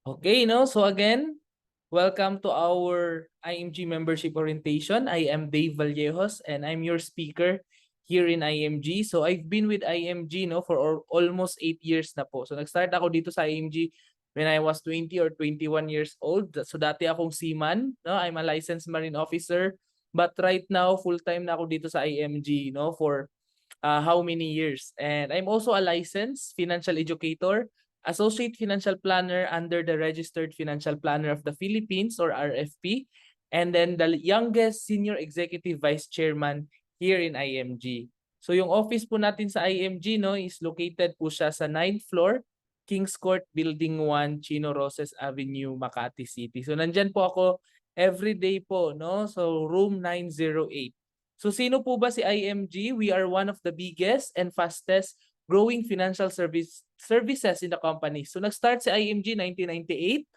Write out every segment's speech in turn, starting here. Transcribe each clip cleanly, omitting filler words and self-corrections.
Okay, no? So again, welcome to our IMG membership orientation. I am Dave Vallejos and I'm your speaker here in IMG. So I've been with IMG no for almost 8 years na po. So nag-start ako dito sa IMG when I was 20 or 21 years old. So dati akong seaman, no? I'm a licensed marine officer, but right now full-time na ako dito sa IMG, no, for how many years. And I'm also a licensed financial educator, associate financial planner under the Registered Financial Planner of the Philippines or RFP, and then the youngest senior executive vice chairman here in IMG. So yung office po natin sa IMG no is located po siya sa 9th floor, Kings Court Building 1, Chino Roses Avenue, Makati City. So nandyan po ako every day po no. So room 908. So sino po ba si IMG? We are one of the biggest and fastest growing financial services in the company. So nag-start si IMG 1998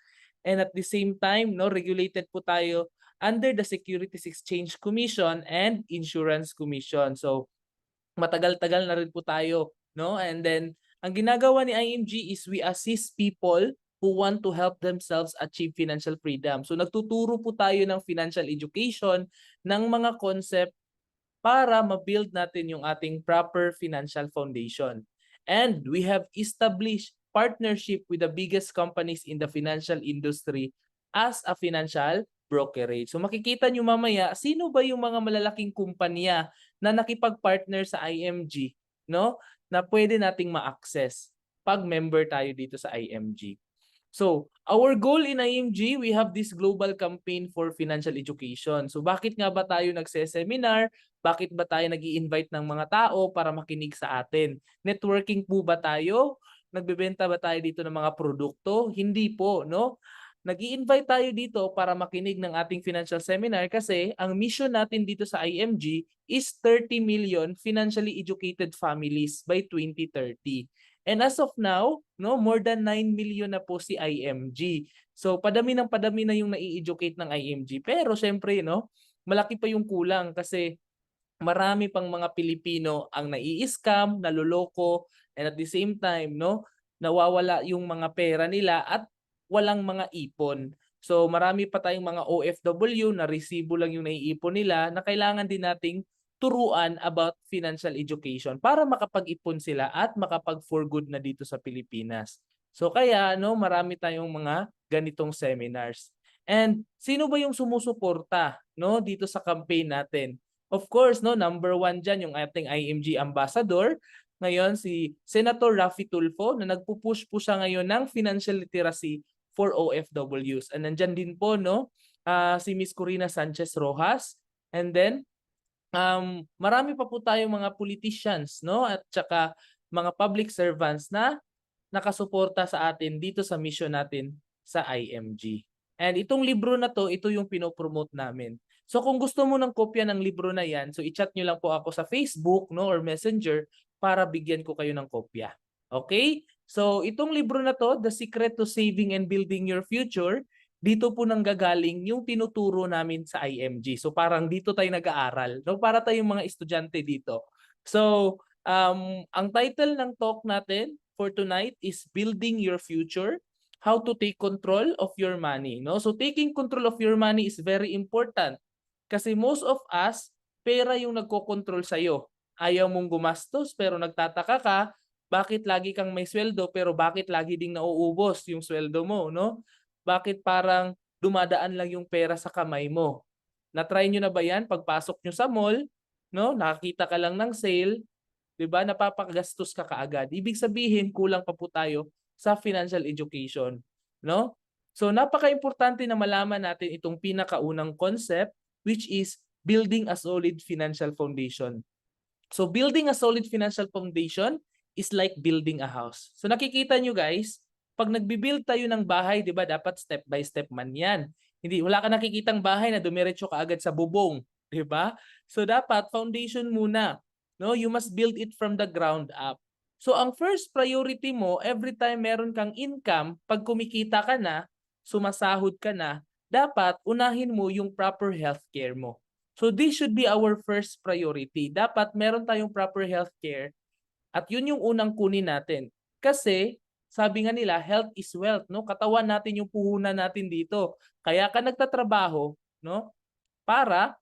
and at the same time no regulated po tayo under the Securities Exchange Commission and Insurance Commission. So matagal-tagal na rin po tayo, no? And then ang ginagawa ni IMG is we assist people who want to help themselves achieve financial freedom. So nagtuturo po tayo ng financial education ng mga concept para ma-build natin yung ating proper financial foundation. And we have established partnership with the biggest companies in the financial industry as a financial brokerage. So makikita nyo mamaya, sino ba yung mga malalaking kumpanya na nakipag-partner sa IMG, no? Na pwede nating ma-access pag member tayo dito sa IMG. So, our goal in IMG, we have this global campaign for financial education. So, bakit nga ba tayo nagse-seminar? Bakit ba tayo nag-i-invite ng mga tao para makinig sa atin? Networking po ba tayo? Nagbebenta ba tayo dito ng mga produkto? Hindi po, no? Nag-i-invite tayo dito para makinig ng ating financial seminar kasi ang mission natin dito sa IMG is 30 million financially educated families by 2030. And as of now, no, more than 9 million na po si IMG. So padami na yung nai-educate ng IMG. Pero syempre, no, malaki pa yung kulang kasi marami pang mga Pilipino ang nai-scam, naloloko, and at the same time, no, nawawala yung mga pera nila at walang mga ipon. So marami pa tayong mga OFW na resibo lang yung naiipon nila na kailangan din nating turuan about financial education para makapag-ipon sila at makapag-for good na dito sa Pilipinas. So kaya no, marami tayong mga ganitong seminars. And sino ba yung sumusuporta no dito sa campaign natin? Of course, no, number one dyan yung ating IMG ambassador. Ngayon si Senator Raffy Tulfo na nagpupush po siya ngayon ng financial literacy for OFWs. And nandyan din po no, si Miss Corina Sanchez Rojas. And then marami pa po tayong mga politicians no at saka mga public servants na nakasuporta sa atin dito sa mission natin sa IMG. And itong libro na to, ito yung pinopromote namin. So kung gusto mo ng kopya ng libro na yan, so i-chat nyo lang po ako sa Facebook no or Messenger para bigyan ko kayo ng kopya. Okay? So itong libro na to, The Secret to Saving and Building Your Future, dito po nanggagaling yung tinuturo namin sa IMG. So parang dito tayo nag-aaral, no? Para tayong mga estudyante dito. So ang title ng talk natin for tonight is Building Your Future, how to take control of your money, no? So taking control of your money is very important kasi most of us pera yung nagko-control sa iyo. Ayaw mong gumastos pero nagtataka ka bakit lagi kang may sweldo pero bakit lagi ding nauubos yung sweldo mo, no? Bakit parang dumadaan lang yung pera sa kamay mo? Na-try nyo na ba yan? Pagpasok nyo sa mall, no? Nakakita ka lang ng sale, 'di ba? Napapagastos ka kaagad. Ibig sabihin, kulang pa po tayo sa financial education, no? So napaka-importante na malaman natin itong pinakaunang concept which is building a solid financial foundation. So building a solid financial foundation is like building a house. So nakikita nyo guys, pag nagbi-build tayo ng bahay, 'di ba, dapat step by step man 'yan. Hindi wala ka nakikitang bahay na dumiretso ka agad sa bubong, 'di ba? So dapat foundation muna. No, you must build it from the ground up. So ang first priority mo every time meron kang income, pag kumikita ka na, sumasahod ka na, dapat unahin mo yung proper healthcare mo. So this should be our first priority. Dapat meron tayong proper healthcare at yun yung unang kunin natin. Kasi sabi nga nila, health is wealth, no? Katawan natin yung puhunan natin dito. Kaya ka nagtatrabaho, no? Para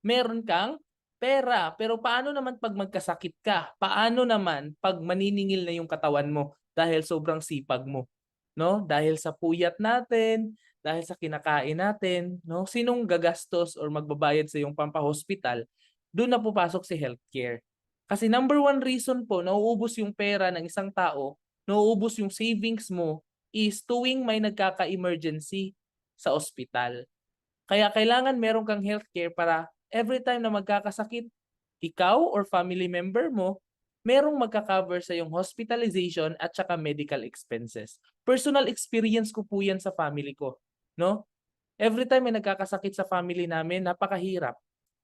meron kang pera. Pero paano naman pag magkasakit ka? Paano naman pag maniningil na yung katawan mo dahil sobrang sipag mo? No? Dahil sa puyat natin, dahil sa kinakain natin, no? Sinong gagastos or magbabayad sa yung pampahospital? Doon na pupasok si healthcare. Kasi number one reason po, nauubos yung pera ng isang tao, nauubos yung savings mo, is tuwing may nagkaka-emergency sa ospital. Kaya kailangan meron kang healthcare para every time na magkakasakit, ikaw or family member mo, merong magka-cover sa yung hospitalization at saka medical expenses. Personal experience ko po yan sa family ko. No? Every time may nagkakasakit sa family namin, napakahirap.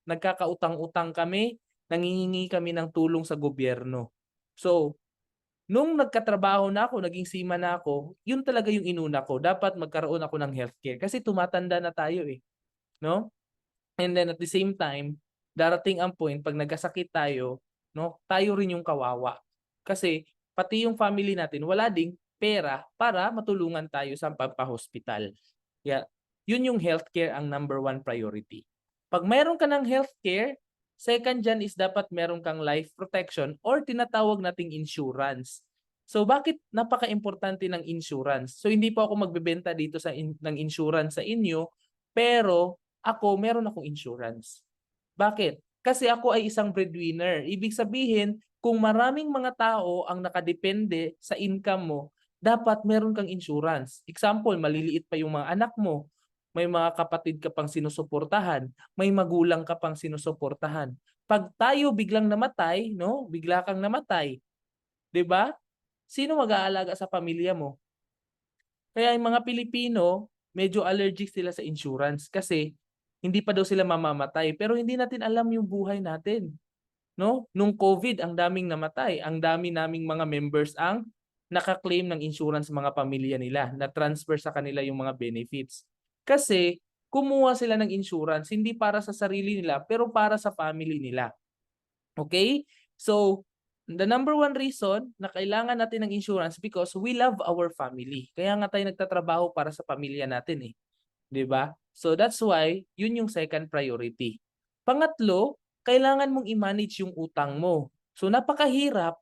Nagkakautang-utang kami, nangingingi kami ng tulong sa gobyerno. So, nung nagkatrabaho na ako, naging seaman na ako, yun talaga yung inuna ko. Dapat magkaroon ako ng healthcare kasi tumatanda na tayo eh. No? And then at the same time, darating ang point pag nagkasakit tayo, no, tayo rin yung kawawa. Kasi pati yung family natin wala ding pera para matulungan tayo sa pagpa-hospital. Yeah, yun yung healthcare ang number one priority. Pag mayroon ka ng healthcare, second dyan is dapat meron kang life protection or tinatawag nating insurance. So bakit napaka-importante ng insurance? So hindi po ako magbebenta dito ng insurance sa inyo, pero ako, meron akong insurance. Bakit? Kasi ako ay isang breadwinner. Ibig sabihin, kung maraming mga tao ang nakadepende sa income mo, dapat meron kang insurance. Example, maliliit pa yung mga anak mo, may mga kapatid ka pang sinusuportahan, may magulang ka pang sinusuportahan. Pag tayo biglang namatay, no? Bigla kang namatay, 'di ba? Sino mag-aalaga sa pamilya mo? Kaya yung mga Pilipino, medyo allergic sila sa insurance kasi hindi pa daw sila mamamatay. Pero hindi natin alam yung buhay natin. No? Nung COVID, ang daming namatay. Ang dami naming mga members ang naka-claim ng insurance mga pamilya nila, na transfer sa kanila yung mga benefits. Kasi kumuha sila ng insurance, hindi para sa sarili nila, pero para sa family nila. Okay? So, the number one reason na kailangan natin ng insurance because we love our family. Kaya nga tayo nagtatrabaho para sa pamilya natin eh. 'Di ba? So that's why yun yung second priority. Pangatlo, kailangan mong i-manage yung utang mo. So napakahirap,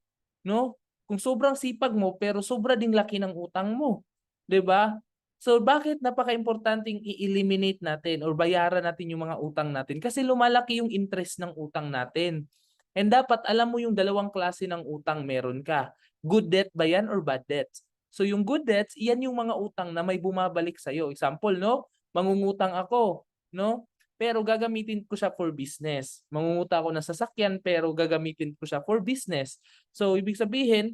no? Kung sobrang sipag mo pero sobra ding laki ng utang mo, 'di ba? So bakit napaka-importanting i-eliminate natin or bayaran natin yung mga utang natin? Kasi lumalaki yung interest ng utang natin. And dapat alam mo yung dalawang klase ng utang meron ka. Good debt ba yan or bad debts? So yung good debts, iyan yung mga utang na may bumabalik sa'yo. Example, no? Mangungutang ako, no? Pero gagamitin ko siya for business. Mangungutang ako ng sasakyan pero gagamitin ko siya for business. So ibig sabihin,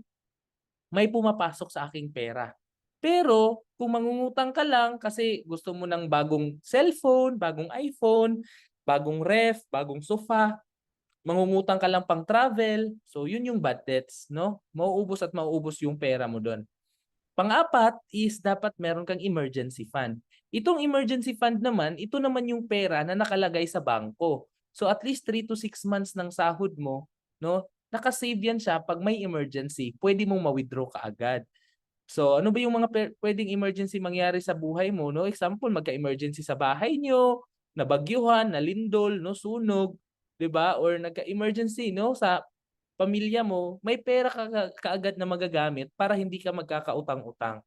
may pumapasok sa aking pera. Pero kung mangungutang ka lang kasi gusto mo ng bagong cellphone, bagong iPhone, bagong ref, bagong sofa, mangungutang ka lang pang travel, so yun yung bad debts, no? Mauubos at mauubos yung pera mo doon. Pang-apat is dapat meron kang emergency fund. Itong emergency fund naman, ito naman yung pera na nakalagay sa bangko. So at least 3 to 6 months ng sahod mo, no? Nakasave yan siya pag may emergency. Pwede mong ma-withdraw kaagad. So ano ba yung mga pwedeng emergency mangyari sa buhay mo, no? Example, magka-emergency sa bahay nyo, nabagyuhan, nalindol, no, sunog, 'di ba? Or nagka-emergency, no, sa pamilya mo, may pera ka kaagad na magagamit para hindi ka magkakautang-utang.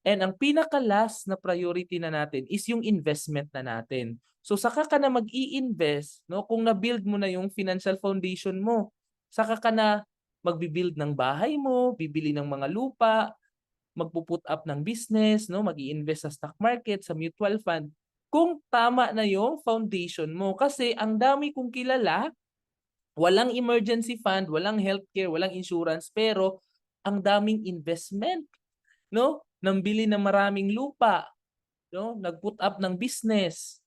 And ang pinaka-last na priority na natin is yung investment na natin. So saka ka na mag-i-invest, no, kung na-build mo na yung financial foundation mo, saka ka na magbi-build ng bahay mo, bibili ng mga lupa, magpo-put up ng business, no, mag-i-invest sa stock market, sa mutual fund. Kung tama na yung foundation mo kasi ang dami kong kilala, walang emergency fund, walang healthcare, walang insurance, pero ang daming investment, no? Nambili ng maraming lupa, no? Nag-put up ng business,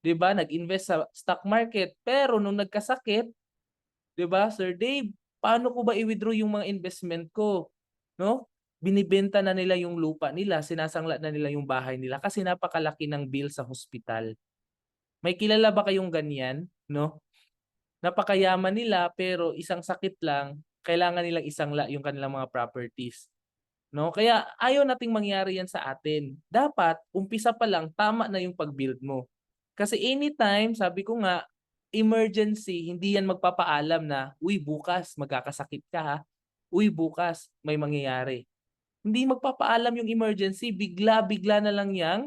'di ba? Nag-invest sa stock market, pero nung nagkasakit, 'di ba, Sir Dave, paano ko ba i-withdraw yung mga investment ko, no? Binibenta na nila yung lupa nila, sinasangla na nila yung bahay nila kasi napakalaki ng bill sa hospital. May kilala ba kayong ganyan, no? Napakayaman nila pero isang sakit lang, kailangan nilang isangla yung kanilang mga properties. no? Kaya ayaw nating mangyari yan sa atin. Dapat umpisa pa lang tama na yung pag-build mo. Kasi anytime, sabi ko nga, emergency, hindi yan magpapaalam na, uy, bukas magkakasakit ka ha. Uy, bukas may mangyayari. Hindi magpapaalam yung emergency, bigla-bigla na lang yang,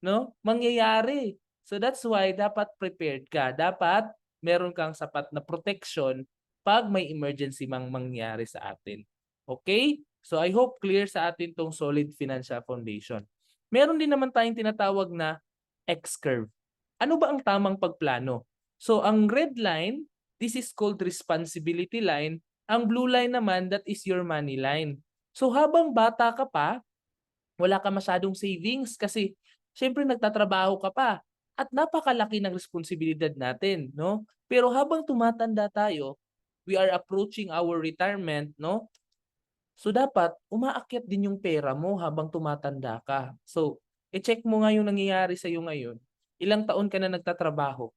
no, mangyayari. So that's why dapat prepared ka. Dapat meron kang sapat na protection pag may emergency mang mangyari sa atin. Okay? So I hope clear sa atin tong solid financial foundation. Meron din naman tayong tinatawag na X-curve. Ano ba ang tamang pagplano? So ang red line, this is called responsibility line. Ang blue line naman, that is your money line. So habang bata ka pa, wala ka masyadong savings kasi syempre nagtatrabaho ka pa at napakalaki ng responsibilidad natin, no? Pero habang tumatanda tayo, we are approaching our retirement, no? So dapat umaakyat din yung pera mo habang tumatanda ka. So, i-check mo nga yung nangyayari sa iyo ngayon. Ilang taon ka na nagtatrabaho?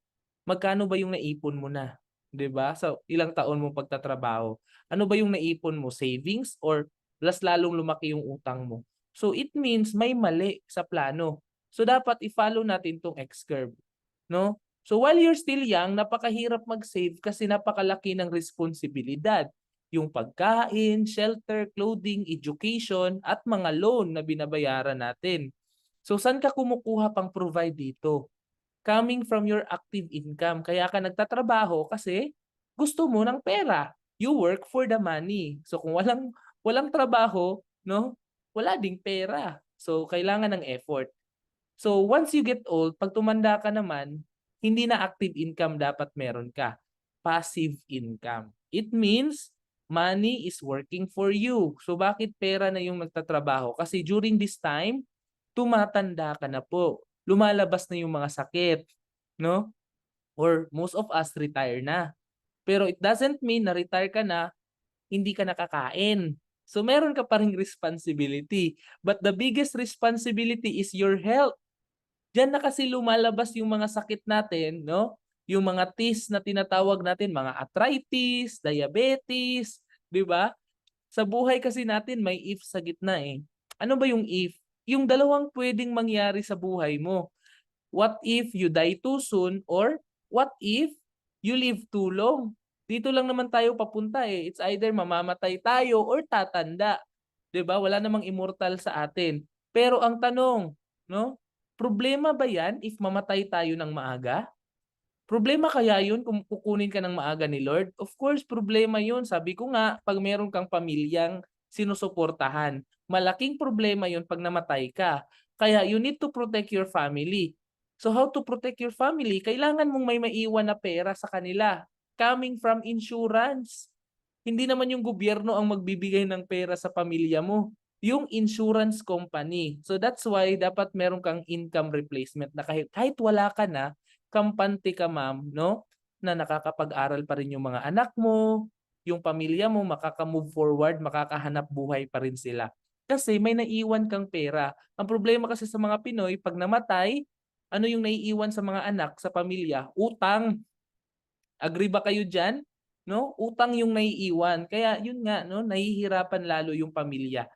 Magkano ba yung naipon mo na? 'Di ba? So, ilang taon mo pagtatrabaho? Ano ba yung naipon mo? Savings or mas lalong lumaki yung utang mo? So, it means may mali sa plano. So, dapat i-follow natin tong X-curve, no? So, while you're still young, napakahirap mag-save kasi napakalaki ng responsibilidad, yung pagkain, shelter, clothing, education, at mga loan na binabayaran natin. So saan ka kumukuha pang provide dito? Coming from your active income. Kaya ka nagtatrabaho kasi gusto mo ng pera. You work for the money. So kung walang trabaho, no? Wala ding pera. So kailangan ng effort. So once you get old, pag tumanda ka naman, hindi na active income dapat meron ka. Passive income. It means money is working for you. So bakit pera na yung nagtatrabaho? Kasi during this time, tumatanda ka na po. Lumalabas na yung mga sakit, no? Or most of us retire na. Pero it doesn't mean na retire ka na, hindi ka nakakain. So meron ka pa ring responsibility. But the biggest responsibility is your health. Diyan na kasi lumalabas yung mga sakit natin, no? Yung mga teeth na tinatawag natin, mga arthritis, diabetes, 'di ba? Sa buhay kasi natin may if sa gitna eh. Ano ba yung if? Yung dalawang pwedeng mangyari sa buhay mo. What if you die too soon or what if you live too long? Dito lang naman tayo papunta eh. It's either mamamatay tayo or tatanda. 'Di ba? Wala namang immortal sa atin. Pero ang tanong, no? Problema ba 'yan if mamatay tayo ng maaga? Problema kaya yun kung kukunin ka ng maaga ni Lord? Of course, problema yun. Sabi ko nga, pag meron kang pamilyang sinusuportahan, malaking problema yun pag namatay ka. Kaya you need to protect your family. So how to protect your family? Kailangan mong may maiwan na pera sa kanila. Coming from insurance. Hindi naman yung gobyerno ang magbibigay ng pera sa pamilya mo. Yung insurance company. So that's why dapat meron kang income replacement na kahit wala ka na, kampante ka ma'am, no? Na nakakapag-aral pa rin yung mga anak mo, yung pamilya mo makaka-move forward, makakahanap buhay pa rin sila. Kasi may naiwan kang pera. Ang problema kasi sa mga Pinoy, pag namatay, ano yung naiiwan sa mga anak, sa pamilya? Utang. Agree ba kayo diyan? No? Utang yung naiiwan. Kaya yun nga, no, nahihirapan lalo yung pamilya.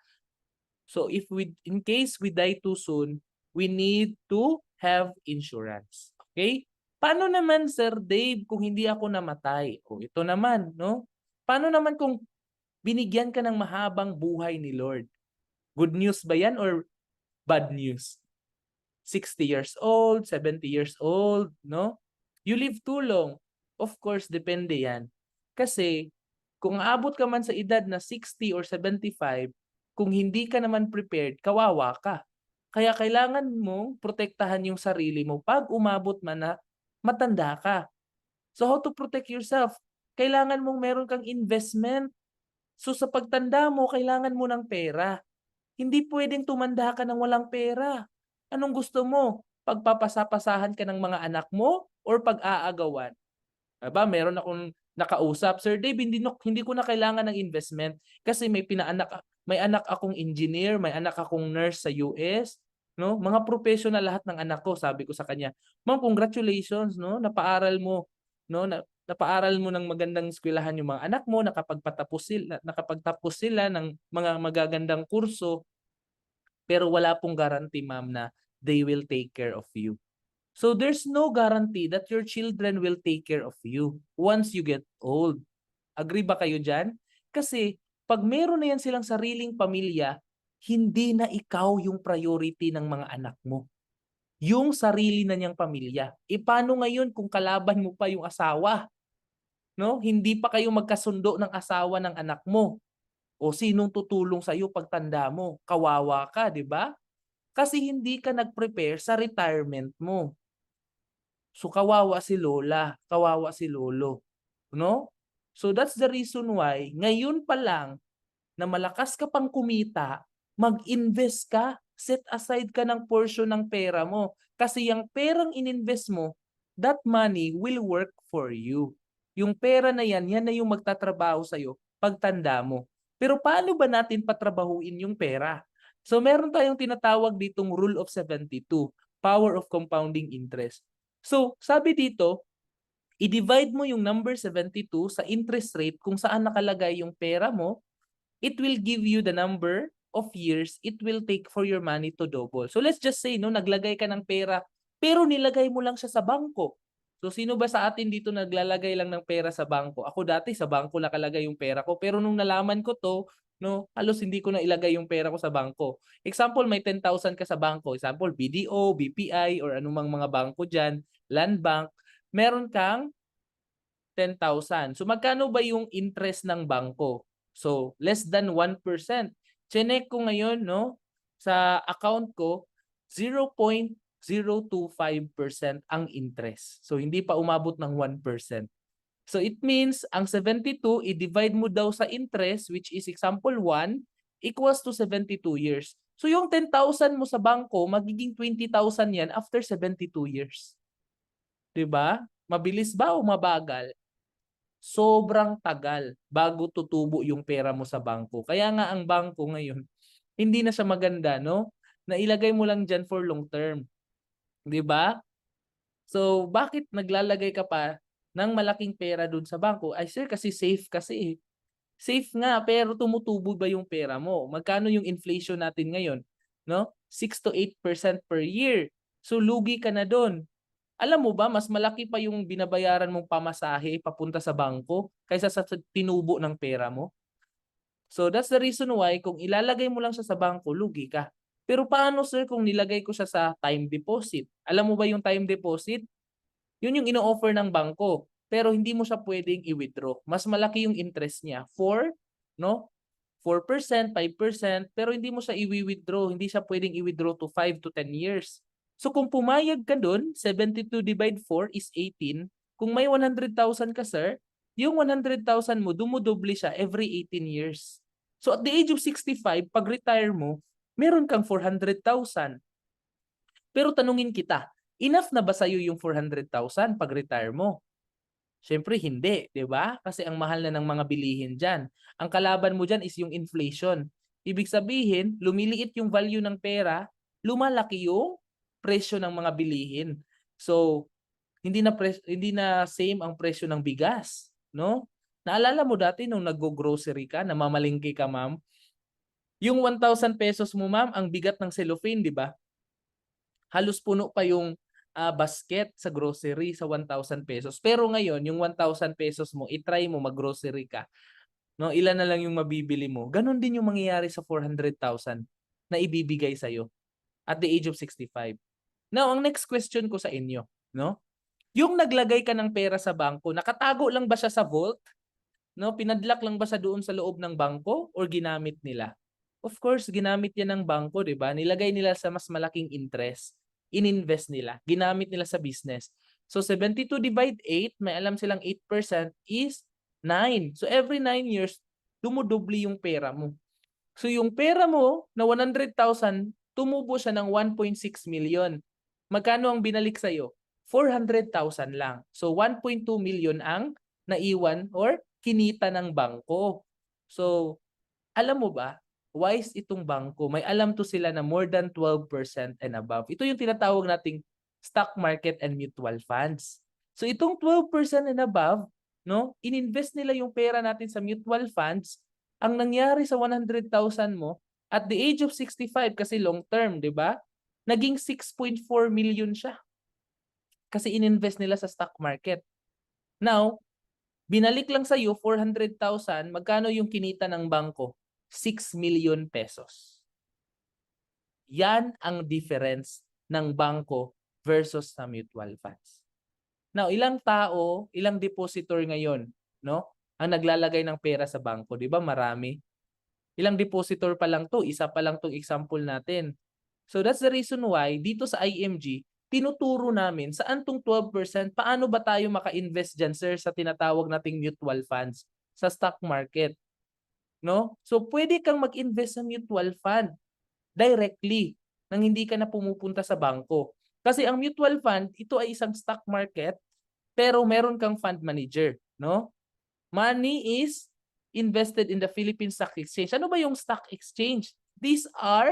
So in case we die too soon, we need to have insurance. Okay? Paano naman Sir Dave kung hindi ako namatay? O ito naman, no? Paano naman kung binigyan ka ng mahabang buhay ni Lord? Good news ba 'yan or bad news? 60 years old, 70 years old, no? You live too long. Of course, depende 'yan. Kasi kung aabot ka man sa edad na 60 or 75, kung hindi ka naman prepared, kawawa ka. Kaya kailangan mong protektahan yung sarili mo pag umabot man na matanda ka. So how to protect yourself? Kailangan mong meron kang investment. So sa pagtanda mo, kailangan mo ng pera. Hindi puwedeng tumanda ka ng walang pera. Anong gusto mo? Pagpapasapasahan ka ng mga anak mo or pag-aagawan? Aba, meron akong nakausap, "Sir Dave, hindi ko na kailangan ng investment kasi may anak akong engineer, may anak akong nurse sa US, 'no? Mga professional lahat ng anak ko." Sabi ko sa kanya, "Ma'am, congratulations, 'no? Napaaral mo, 'no? napaaral mo ng magandang eskwelahan yung mga anak mo, nakapagtapos sila ng mga magagandang kurso, pero wala pong guarantee, ma'am, na they will take care of you. So there's no guarantee that your children will take care of you once you get old. Agree ba kayo dyan? Kasi pag meron na yan silang sariling pamilya, hindi na ikaw yung priority ng mga anak mo. Yung sarili na niyang pamilya. E paano ngayon kung kalaban mo pa yung asawa? No? Hindi pa kayo magkasundo ng asawa ng anak mo. O sinong tutulong sa iyo pagtanda mo? Kawawa ka, di ba? Kasi hindi ka nag-prepare sa retirement mo. So kawawa si lola, kawawa si lolo, no? So that's the reason why ngayon pa lang na malakas ka pang kumita, mag-invest ka, set aside ka ng portion ng pera mo. Kasi yung perang ininvest mo, that money will work for you. Yung pera na yan na yung magtatrabaho sa'yo pagtanda mo. Pero paano ba natin patrabahuin yung pera? So meron tayong tinatawag ditong Rule of 72, Power of Compounding Interest. So sabi dito, i-divide mo yung number 72 sa interest rate kung saan nakalagay yung pera mo. It will give you the number of years it will take for your money to double. So let's just say, no, naglagay ka ng pera, pero nilagay mo lang siya sa bangko. So sino ba sa atin dito naglalagay lang ng pera sa bangko? Ako dati sa bangko nakalagay yung pera ko, pero nung nalaman ko to, no, halos hindi ko na ilagay yung pera ko sa bangko. Example, may 10,000 ka sa bangko. Example, BDO, BPI, or anumang mga bangko dyan, Land Bank. Meron kang 10,000. So magkano ba yung interest ng bangko? So less than 1%. Chinek ko ngayon, no, sa account ko, 0.025% ang interest. So hindi pa umabot ng 1%. So it means ang 72 i-divide mo daw sa interest, which is example 1 equals to 72 years. So yung 10,000 mo sa bangko, magiging 20,000 yan after 72 years. 'Di ba? Mabilis ba o mabagal? Sobrang tagal bago tutubo yung pera mo sa bangko. Kaya nga ang bangko ngayon, hindi na siya maganda, no? Nailagay mo lang dyan for long term. 'Di ba? So, bakit naglalagay ka pa ng malaking pera dun sa bangko? Ay sir, kasi safe kasi eh. Safe nga, pero tumutubo ba yung pera mo? Magkano yung inflation natin ngayon? No? 6 to 8% per year. So, lugi ka na dun. Alam mo ba, mas malaki pa yung binabayaran mong pamasahe papunta sa bangko kaysa sa tinubo ng pera mo. So that's the reason why kung ilalagay mo lang siya sa bangko, lugi ka. Pero paano sir kung nilagay ko siya sa time deposit? Alam mo ba yung time deposit? Yun yung ino-offer ng bangko. Pero hindi mo siya pwedeng i-withdraw. Mas malaki yung interest niya. 4, no? 4%, 5%, pero hindi mo siya i-withdraw. Hindi siya pwedeng i-withdraw to 5 to 10 years. So kung pumayag ka dun, 72 divide 4 is 18. Kung may 100,000 ka, sir, yung 100,000 mo, dumudoble siya every 18 years. So at the age of 65, pag retire mo, meron kang 400,000. Pero tanungin kita, enough na ba sa'yo yung 400,000 pag retire mo? Siyempre hindi, 'di ba? Kasi ang mahal na ng mga bilihin diyan. Ang kalaban mo diyan is yung inflation. Ibig sabihin, lumiliit yung value ng pera, lumalaki yung presyo ng mga bilihin. So, hindi na same ang presyo ng bigas, no? Naalala mo dati nung naggo-grocery ka, namamalengke ka, ma'am? Yung 1,000 pesos mo, ma'am, ang bigat ng cellophane, 'di ba? Halos puno pa yung basket sa grocery sa 1,000 pesos. Pero ngayon, yung 1,000 pesos mo, i-try mo mag-grocery ka. No, ilan na lang yung mabibili mo. Ganon din yung mangyayari sa 400,000 na ibibigay sa'yo at the age of 65. Now, ang next question ko sa inyo, no? Yung naglagay ka ng pera sa bangko, nakatago lang ba siya sa vault? No, pinadlock lang ba sa doon sa loob ng bangko or ginamit nila? Of course, ginamit yan ng bangko, 'di ba? Nilagay nila sa mas malaking interest. Ininvest nila, ginamit nila sa business. So 72 divide 8, may alam silang 8% is 9. So every 9 years, dumodoble yung pera mo. So yung pera mo na 100,000, tumubo siya ng 1.6 million. Magkano ang binalik sa'yo? 400,000 lang. So 1.2 million ang naiwan or kinita ng bangko. So alam mo ba, wise itong bangko. May alam to sila na more than 12% and above. Ito yung tinatawag nating stock market and mutual funds. So itong 12% and above, no? Ininvest nila yung pera natin sa mutual funds. Ang nangyari sa 100,000 mo, at the age of 65, kasi long term, di ba? Naging 6.4 million siya. Kasi ininvest nila sa stock market. Now, binalik lang sa iyo 400,000, magkano yung kinita ng bangko? 6 million pesos. Yan ang difference ng bangko versus sa mutual funds. Now, ilang tao, ilang depositor ngayon, no? Ang naglalagay ng pera sa bangko, 'di ba? Marami. Ilang depositor pa lang 'to, isa pa lang 'tong example natin. So that's the reason why dito sa IMG, tinuturo namin saan tong 12%, paano ba tayo maka-invest diyan, sir, sa tinatawag nating mutual funds sa stock market, no? So pwede kang mag-invest sa mutual fund directly nang hindi ka na pumupunta sa bangko. Kasi ang mutual fund, ito ay isang stock market pero meron kang fund manager, no? Money is invested in the Philippine Stock Exchange. Ano ba yung stock exchange? These are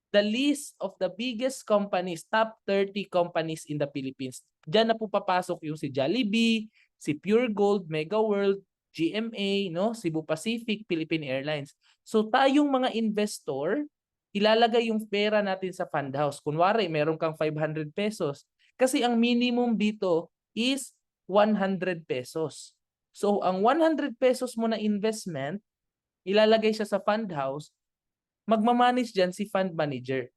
the list of the biggest companies, top 30 companies in the Philippines. Diyan na po papasok yung si Jollibee, si Pure Gold, Mega World, GMA, no, Cebu Pacific, Philippine Airlines. So tayong mga investor, ilalagay yung pera natin sa fund house. Kunwari, meron kang 500 pesos. Kasi ang minimum dito is 100 pesos. So ang 100 pesos mo na investment, ilalagay siya sa fund house, magmamanage dyan si fund manager.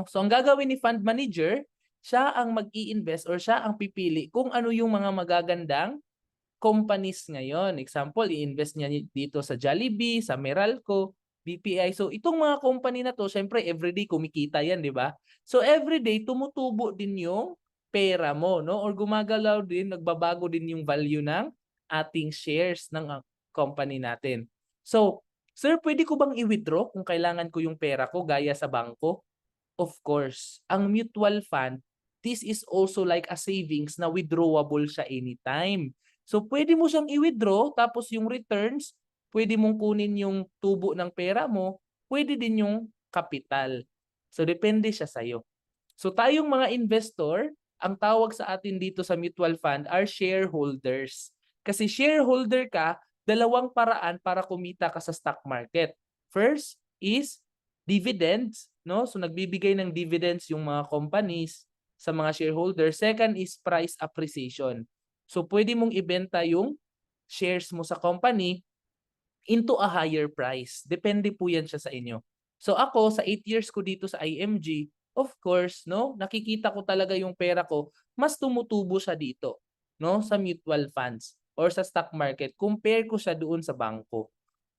So ang gagawin ni fund manager, siya ang mag-i-invest or siya ang pipili kung ano yung mga magagandang companies ngayon. Example, i-invest niya dito sa Jollibee, sa Meralco, BPI. So itong mga company na to, syempre everyday kumikita yan, di ba? So everyday tumutubo din yung pera mo, no? Or gumagalaw din, nagbabago din yung value ng ating shares ng company natin. So, sir, pwede ko bang i-withdraw kung kailangan ko yung pera ko gaya sa bangko? Of course, ang mutual fund, this is also like a savings na withdrawable siya anytime. So pwede mo siyang i-withdraw, tapos yung returns, pwede mong kunin yung tubo ng pera mo, pwede din yung kapital. So depende siya sa'yo. So tayong mga investor, ang tawag sa atin dito sa mutual fund are shareholders. Kasi shareholder ka, dalawang paraan para kumita ka sa stock market. First is dividends, no? So nagbibigay ng dividends yung mga companies sa mga shareholders. Second is price appreciation. So pwede mong ibenta yung shares mo sa company into a higher price. Depende po yan siya sa inyo. So ako, sa 8 years ko dito sa IMG, of course, no, nakikita ko talaga yung pera ko, mas tumutubo siya dito, no, sa mutual funds or sa stock market. Compare ko siya doon sa bangko,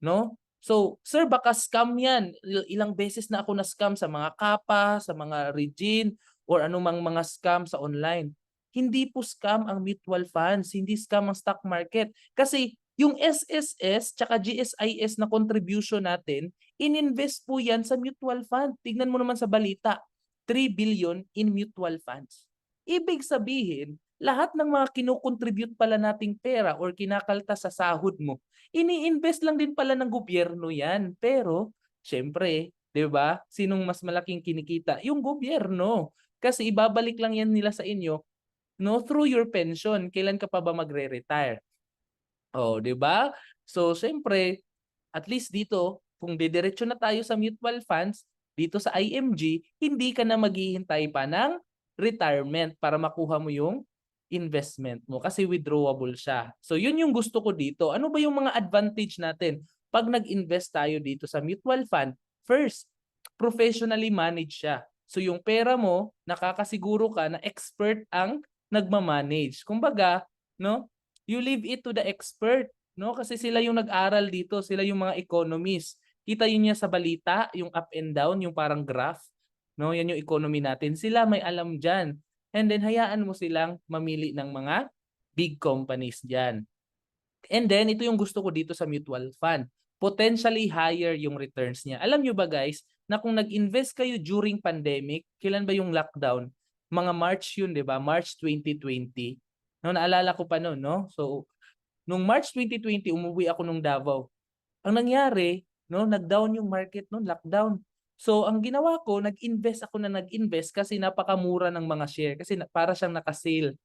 no? So, sir, baka scam yan. Ilang beses na ako na-scam sa mga Kapa, sa mga Regine, or anumang mga scam sa online. Hindi po scam ang mutual funds, hindi scam ang stock market. Kasi yung SSS tsaka GSIS na contribution natin, ininvest po yan sa mutual fund. Tignan mo naman sa balita, 3 billion in mutual funds. Ibig sabihin, lahat ng mga kinocontribute pala nating pera or kinakalta sa sahod mo, ini-invest lang din pala ng gobyerno yan. Pero, syempre, di ba, sinong mas malaking kinikita? Yung gobyerno. Kasi ibabalik lang yan nila sa inyo, no, through your pension. Kailan ka pa ba magre-retire? Oh, 'di ba? So, syempre, at least dito, kung didiretso na tayo sa mutual funds, dito sa IMG, hindi ka na maghihintay pa ng retirement para makuha mo yung investment mo kasi withdrawable siya. So, yun yung gusto ko dito. Ano ba yung mga advantage natin pag nag-invest tayo dito sa mutual fund? First, professionally managed siya. So, yung pera mo, nakakasiguro ka na expert ang nagmamanage. Kumbaga, no? You leave it to the expert, no? Kasi sila yung nag-aral dito, sila yung mga economists. Kita yun niya sa balita, yung up and down, yung parang graph, no? Yan yung economy natin. Sila may alam diyan. And then hayaan mo silang mamili ng mga big companies diyan. And then ito yung gusto ko dito sa mutual fund. Potentially higher yung returns niya. Alam nyo ba guys, na kung nag-invest kayo during pandemic, kailan ba yung lockdown? Mga March yun, di ba? March 2020. No, naalala ko pa noon, no? So, nung March 2020, umuwi ako nung Davao. Ang nangyari, no, nag-down yung market noon, lockdown. So, ang ginawa ko, nag-invest kasi napakamura ng mga share kasi para siyang naka-sale,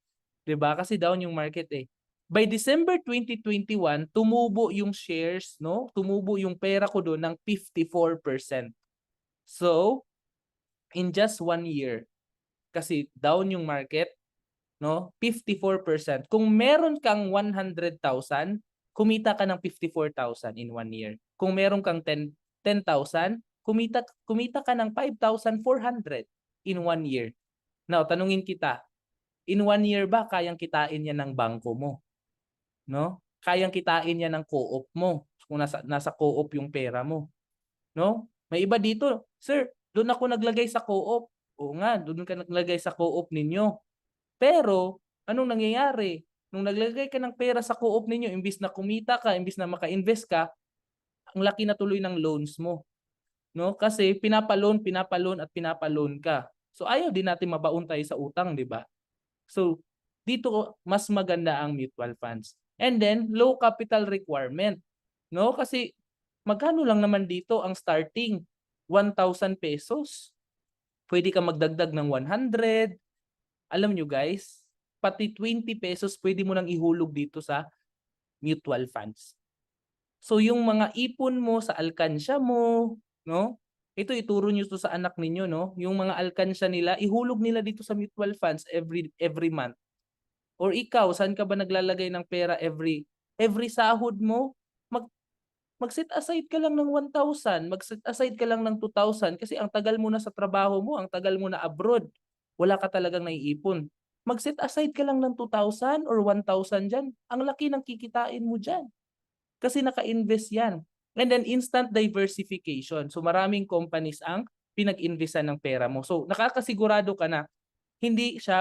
'di ba? Kasi down yung market eh. By December 2021, tumubo yung shares, no? Tumubo yung pera ko doon ng 54%. So, in just 1 year, kasi down yung market, no? 54%. Kung meron kang 100,000, kumita ka ng 54,000 in 1 year. Kung meron kang 10,000, kumita ka ng 5,400 in 1 year. Now, tanungin kita, in 1 year ba kayang kitain yan ng bangko mo? No? Kayang kitain yan ng co-op mo kung nasa co-op yung pera mo. No? May iba dito, sir, doon ako naglagay sa co-op. Oo nga, doon ka naglagay sa co-op ninyo. Pero, anong nangyayari? Nung naglagay ka ng pera sa co-op ninyo, imbis na kumita ka, imbis na maka-invest ka, ang laki na tuloy ng loans mo. No? Kasi pinapaloan at pinapaloan ka. So ayaw din natin mabaon tayo sa utang, di ba? So dito mas maganda ang mutual funds. And then low capital requirement. No? Kasi magkano lang naman dito ang starting? 1,000 pesos. Pwede ka magdagdag ng 100. Alam nyo guys, pati 20 pesos pwede mo nang ihulog dito sa mutual funds. So yung mga ipon mo sa alkansya mo, no? Ito ituro niyo to sa anak ninyo, no? Yung mga alkansya nila, ihulog nila dito sa mutual funds every month. Or ikaw, saan ka ba naglalagay ng pera every sahod mo? Mag-set aside ka lang ng 1,000, mag-set aside ka lang ng 2,000 kasi ang tagal mo na sa trabaho mo, ang tagal mo na abroad. Wala ka talagang naiipon. Mag-set aside ka lang ng 2,000 or 1,000 diyan. Ang laki ng kikitain mo diyan. Kasi naka-invest yan. And then instant diversification. So maraming companies ang pinag-investan ng pera mo. So nakakasigurado ka na hindi siya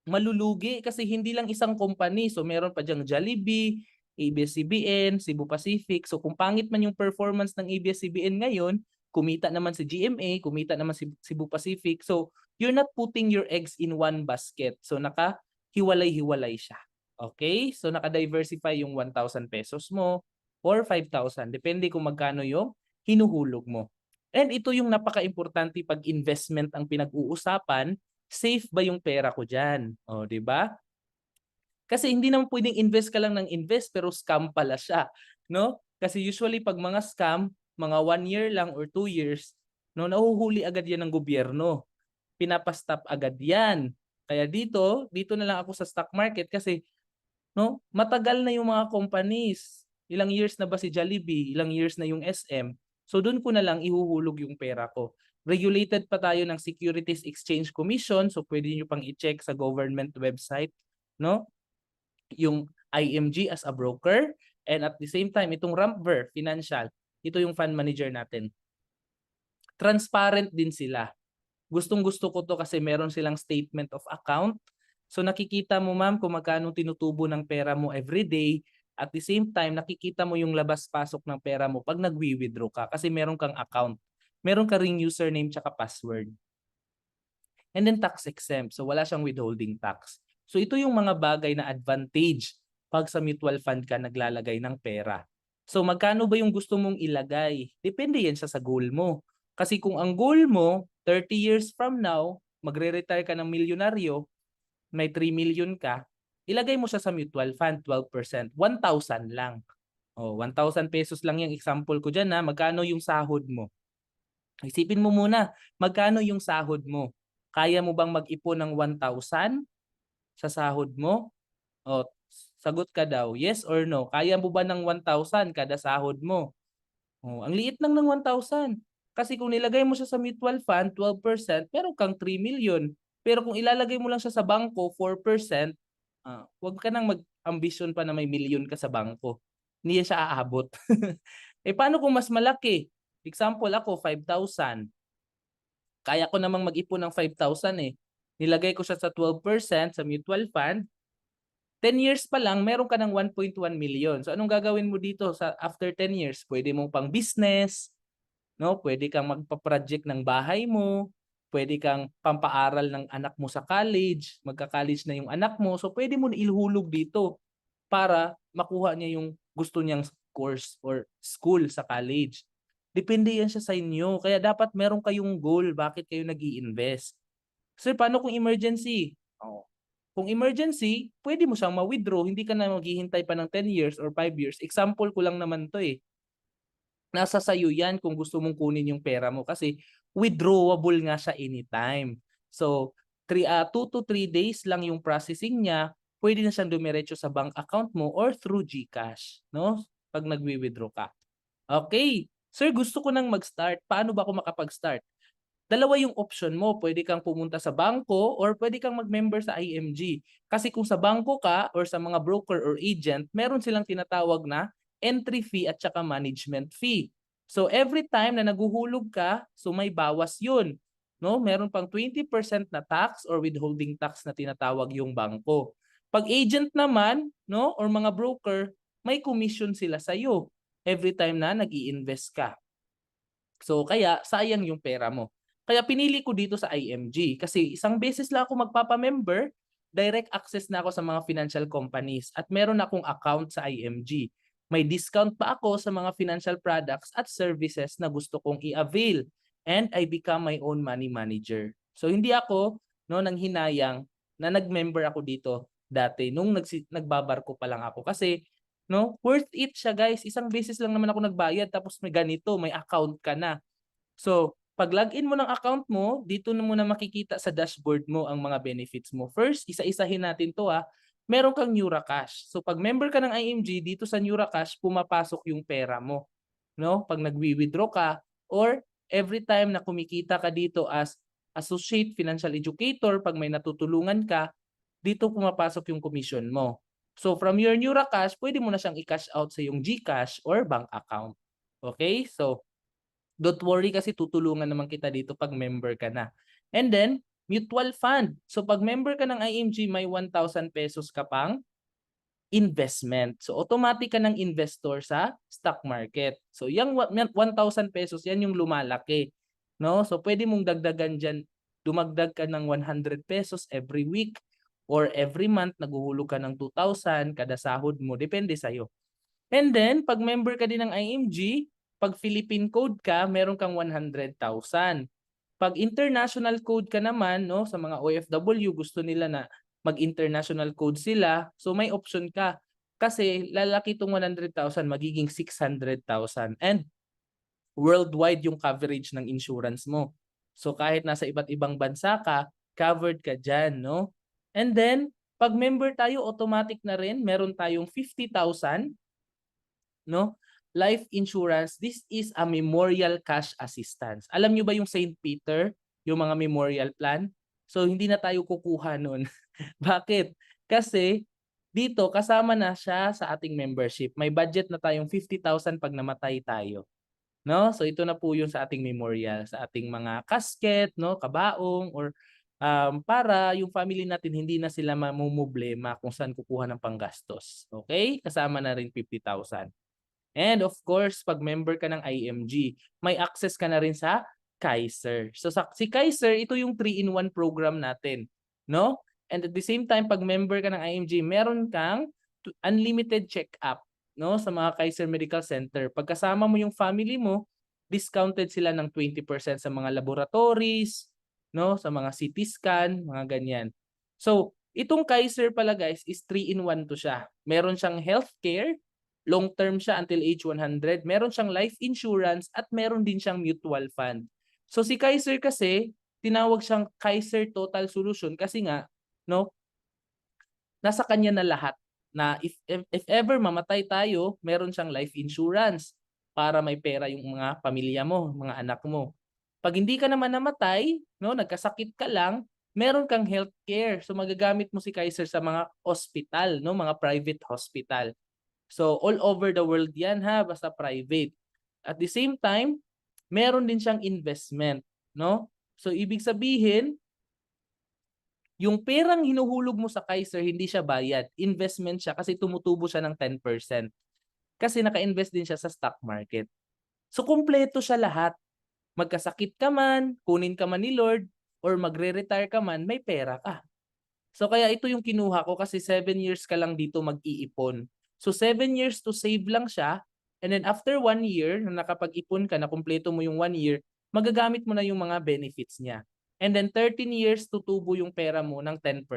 malulugi kasi hindi lang isang company. So meron pa diyang Jollibee, ABS-CBN, Cebu Pacific. So kung pangit man yung performance ng ABS-CBN ngayon, kumita naman si GMA, kumita naman si Cebu Pacific. So you're not putting your eggs in one basket. So nakahiwalay-hiwalay siya. Okay? So naka-diversify yung 1,000 pesos mo or 5,000. Depende kung magkano yung hinuhulog mo. And ito yung napaka-importante pag investment ang pinag-uusapan, safe ba yung pera ko diyan? O, di ba? Kasi hindi naman pwedeng invest ka lang ng invest pero scam pala siya, no? Kasi usually pag mga scam, mga 1 year lang or 2 years, no, nahuhuli agad yan ng gobyerno. Pinapastop agad yan. Kaya dito na lang ako sa stock market kasi no, matagal na yung mga companies. Ilang years na ba si Jollibee? Ilang years na yung SM? So doon ko na lang ihuhulog yung pera ko. Regulated pa tayo ng Securities Exchange Commission, so pwede niyo pang i-check sa government website, no? Yung IMG as a broker, and at the same time itong Rampver Financial, ito yung fund manager natin. Transparent din sila. Gustong-gusto ko to kasi meron silang statement of account. So nakikita mo ma'am kung magkano tinutubo ng pera mo everyday. At the same time, nakikita mo yung labas-pasok ng pera mo pag nagwi-withdraw ka kasi meron kang account. Meron ka ring username tsaka password. And then tax exempt. So wala siyang withholding tax. So ito yung mga bagay na advantage pag sa mutual fund ka naglalagay ng pera. So magkano ba yung gusto mong ilagay? Depende yan sa goal mo. Kasi kung ang goal mo, 30 years from now, magre-retire ka ng milyonaryo, may 3 million ka, ilagay mo siya sa mutual fund, 12%, 1,000 lang. Oh, 1,000 pesos lang yung example ko dyan ha. Magkano yung sahod mo? Isipin mo muna, magkano yung sahod mo? Kaya mo bang mag-ipon ng 1,000 sa sahod mo? O, sagot ka daw, yes or no? Kaya mo ba ng 1,000 kada sahod mo? O, ang liit lang ng 1,000. Kasi kung nilagay mo siya sa mutual fund, 12%, meron kang 3 million. Pero kung ilalagay mo lang siya sa bangko, 4%, huwag ka nang mag-ambisyon pa na may million ka sa bangko. Hindi yan siya aabot. Eh paano kung mas malaki? Example ako, 5,000. Kaya ko namang mag-ipon ng 5,000 eh. Nilagay ko siya sa 12% sa mutual fund. 10 years pa lang, meron ka ng 1.1 million. So anong gagawin mo dito sa after 10 years? Pwede mong pang business, no? Pwede kang magpa-project ng bahay mo, pwede kang pampaaral ng anak mo sa college, magka-college na yung anak mo. So pwede mo na ilhulog dito para makuha niya yung gusto niyang course or school sa college. Depende yan siya sa inyo. Kaya dapat meron kayong goal bakit kayo nag-i-invest. Sir, paano kung emergency? Oh. Kung emergency, pwede mo siyang ma-withdraw. Hindi ka na maghihintay pa ng 10 years or 5 years. Example ko lang naman to eh. Nasa sayo yan kung gusto mong kunin yung pera mo kasi withdrawable nga siya anytime. So, 2 to 3 days lang yung processing niya, pwede na siyang dumiretso sa bank account mo or through GCash, no? Pag nagwi-withdraw ka. Okay. Sir, gusto ko nang mag-start. Paano ba ako makapag-start? Dalawa yung option mo. Pwede kang pumunta sa bangko or pwede kang mag-member sa IMG. Kasi kung sa bangko ka or sa mga broker or agent, meron silang tinatawag na entry fee at saka management fee. So every time na naguhulog ka, so may bawas yun. No? Meron pang 20% na tax or withholding tax na tinatawag yung bangko. Pag agent naman, no, or mga broker, may commission sila sa iyo every time na nag-i-invest ka. So kaya sayang yung pera mo. Kaya pinili ko dito sa IMG kasi isang beses lang ako magpapa-member, direct access na ako sa mga financial companies at meron akong account sa IMG. May discount pa ako sa mga financial products at services na gusto kong i-avail and I become my own money manager. So hindi ako nang hinayang na nag-member ako dito dati nung nagbabarko pa lang ako kasi worth it siya guys. Isang beses lang naman ako nagbayad tapos may ganito, may account ka na. So, pag login mo ng account mo, dito na muna makikita sa dashboard mo ang mga benefits mo. First, isa-isahin natin to meron kang NeuraCash. So, pag member ka ng IMG, dito sa NeuraCash, pumapasok yung pera mo. No? Pag nagwi-withdraw ka or every time na kumikita ka dito as associate financial educator, pag may natutulungan ka, dito pumapasok yung commission mo. So from your NeuraCash, pwede mo na siyang i-cash out sa yung GCash or bank account. Okay? So don't worry kasi tutulungan naman kita dito pag member ka na. And then, mutual fund. So pag member ka ng IMG, may 1,000 pesos ka pang investment. So automatic ka ng investor sa stock market. So yung 1,000 pesos, yan yung lumalaki. No? So pwede mong dagdagan dyan, dumagdag ka ng 100 pesos every week or every month, naguhulog ka ng 2,000 kada sahod mo. Depende sa'yo. And then, pag member ka din ng IMG, pag Philippine code ka, meron kang 100,000. Pag international code ka naman, no, sa mga OFW, gusto nila na mag-international code sila, so may option ka. Kasi lalaki itong 100,000, magiging 600,000. And worldwide yung coverage ng insurance mo. So kahit nasa iba't ibang bansa ka, covered ka dyan, no? And then, pag member tayo, automatic na rin, meron tayong 50,000, no? Life insurance. This is a memorial cash assistance. Alam nyo ba yung St. Peter, yung mga memorial plan? So hindi na tayo kukuha nun. Bakit? Kasi dito kasama na siya sa ating membership. May budget na tayong 50,000 pag namatay tayo. No? So ito na po yung sa ating memorial, sa ating mga casket, no, kabaong or para yung family natin hindi na sila mamumblema kung saan kukuha ng panggastos. Okay? Kasama na rin 50,000. And of course, pag member ka ng IMG, may access ka na rin sa Kaiser. So si Kaiser, ito yung 3-in-1 program natin, no? And at the same time, pag member ka ng IMG, meron kang unlimited check-up, no, sa mga Kaiser Medical Center. Pagkasama mo yung family mo, discounted sila ng 20% sa mga laboratories, no, sa mga CT scan, mga ganyan. So, itong Kaiser pala guys is 3-in-1 to siya. Meron siyang healthcare, long-term siya until age 100. Meron siyang life insurance at meron din siyang mutual fund. So si Kaiser kasi, tinawag siyang Kaiser Total Solution kasi nga, no, nasa kanya na lahat na if ever mamatay tayo, meron siyang life insurance para may pera yung mga pamilya mo, mga anak mo. Pag hindi ka naman namatay, no, nagkasakit ka lang, meron kang healthcare. So magagamit mo si Kaiser sa mga hospital, no, mga private hospital. So all over the world yan basta private. At the same time, meron din siyang investment, no? So ibig sabihin, yung perang hinuhulog mo sa Kaiser, hindi siya bayad. Investment siya kasi tumutubo siya ng 10%. Kasi naka-invest din siya sa stock market. So kumpleto siya lahat. Magkasakit ka man, kunin ka man ni Lord, or magre-retire ka man, may pera ka. So kaya ito yung kinuha ko kasi 7 years ka lang dito mag-iipon. So 7 years to save lang siya, and then after 1 year, na nakapag-ipon ka, na kumpleto mo yung 1 year, magagamit mo na yung mga benefits niya. And then 13 years tutubo yung pera mo ng 10%.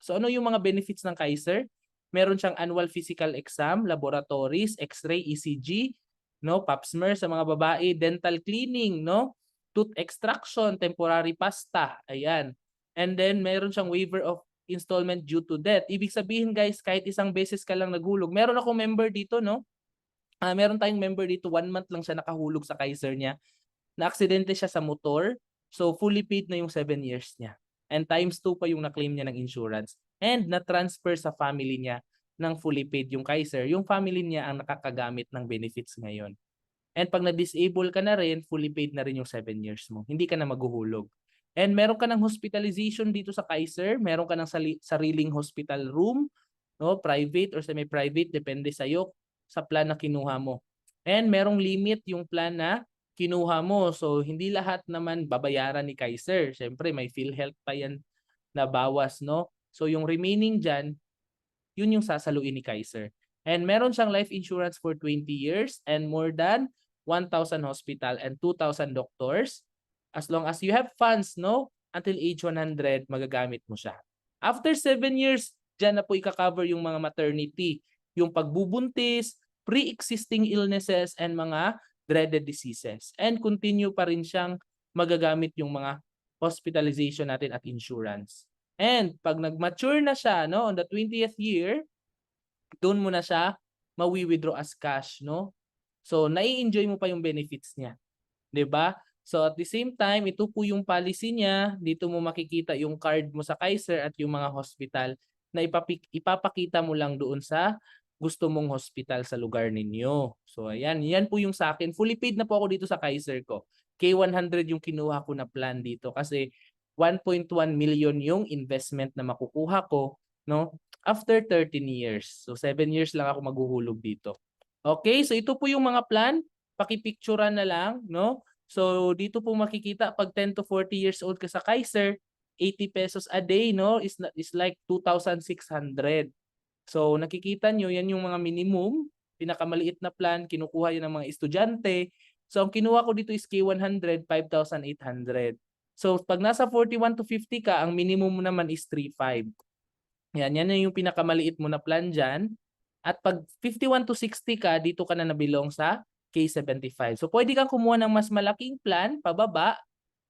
So ano yung mga benefits ng Kaiser? Meron siyang annual physical exam, laboratories, X-ray, ECG, no, pap smear sa mga babae, dental cleaning, no, tooth extraction, temporary pasta, ayan. And then meron siyang waiver of installment due to death. Ibig sabihin guys, kahit isang beses ka lang naghulog. Meron akong member dito, no? Meron tayong member dito, 1 month lang siya nakahulog sa Kaiser niya. Na-aksidente siya sa motor. So fully paid na yung 7 years niya. And times 2 pa yung na-claim niya ng insurance. And na-transfer sa family niya ng fully paid yung Kaiser. Yung family niya ang nakakagamit ng benefits ngayon. And pag na-disable ka na rin, fully paid na rin yung 7 years mo. Hindi ka na maghuhulog. And meron ka ng hospitalization dito sa Kaiser. Meron ka ng sariling hospital room, no, private or semi-private, depende sa iyo sa plan na kinuha mo. And merong limit yung plan na kinuha mo. So hindi lahat naman babayaran ni Kaiser. Siyempre may PhilHealth pa yan na bawas, no? So yung remaining dyan, yun yung sasaluin ni Kaiser. And meron siyang life insurance for 20 years and more than 1,000 hospital and 2,000 doctors. As long as you have funds, no? Until age 100, magagamit mo siya. After 7 years, dyan na po ika-cover yung mga maternity, yung pagbubuntis, pre-existing illnesses, and mga dreaded diseases. And continue pa rin siyang magagamit yung mga hospitalization natin at insurance. And pag nag-mature na siya, no, on the 20th year, doon mo na siya mawi-withdraw as cash, no? So, nai-enjoy mo pa yung benefits niya. 'Di ba? So, at the same time, ito po yung policy niya. Dito mo makikita yung card mo sa Kaiser at yung mga hospital na ipapakita mo lang doon sa gusto mong hospital sa lugar ninyo. So, ayan. Yan po yung sa akin. Fully paid na po ako dito sa Kaiser ko. K100 yung kinuha ko na plan dito kasi 1.1 million yung investment na makukuha ko, no? After 13 years. So, 7 years lang ako maghuhulog dito. Okay, so ito po yung mga plan. Pakipicturean na lang, no? So dito po makikita pag 10 to 40 years old ka sa Kaiser, 80 pesos a day, no, is like 2,600. So nakikita nyo, yan yung mga minimum, pinakamaliit na plan, kinukuha yan ng mga estudyante. So ang kinuha ko dito is K100, 5,800. So pag nasa 41 to 50 ka, ang minimum mo naman is 3,500. Yan yung pinakamaliit mo na plan dyan. At pag 51 to 60 ka, dito ka na nabilong sa K75. So pwede kang kumuha ng mas malaking plan, pababa,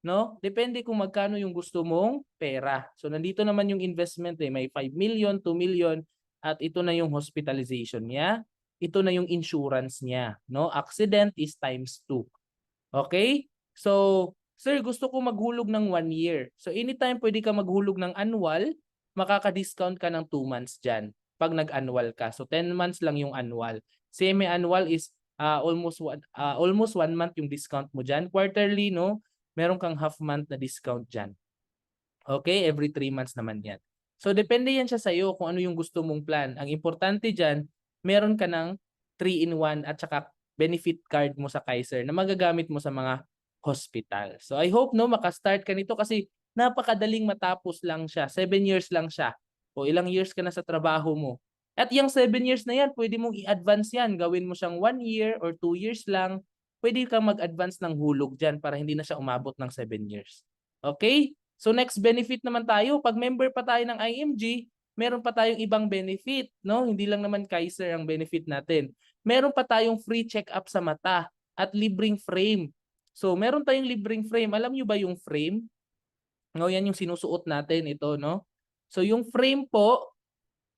no? Depende kung magkano yung gusto mong pera. So nandito naman yung investment may 5 million, 2 million, at ito na yung hospitalization niya. Ito na yung insurance niya, no? Accident is times 2. Okay? So, sir, gusto ko maghulog ng 1 year. So anytime pwede ka maghulog ng annual, makaka-discount ka ng 2 months dyan pag nag-annual ka. So 10 months lang yung annual. Semi-annual is almost 1 month yung discount mo dyan. Quarterly, no? Meron kang half month na discount dyan. Okay? Every 3 months naman yan. So depende yan siya sa'yo kung ano yung gusto mong plan. Ang importante dyan, meron ka ng 3-in-1 at saka benefit card mo sa Kaiser na magagamit mo sa mga hospital. So I hope no makastart ka nito kasi napakadaling matapos lang siya. 7 years lang siya. O ilang years ka na sa trabaho mo. At yung 7 years na yan, pwede mong i-advance yan. Gawin mo siyang 1 year or 2 years lang. Pwede kang mag-advance ng hulog dyan para hindi na siya umabot ng 7 years. Okay? So next benefit naman tayo. Pag member pa tayo ng IMG, meron pa tayong ibang benefit. No? Hindi lang naman Kaiser ang benefit natin. Meron pa tayong free check-up sa mata at libreng frame. So meron tayong libreng frame. Alam nyo ba yung frame? No, yan yung sinusuot natin ito, no? So yung frame po,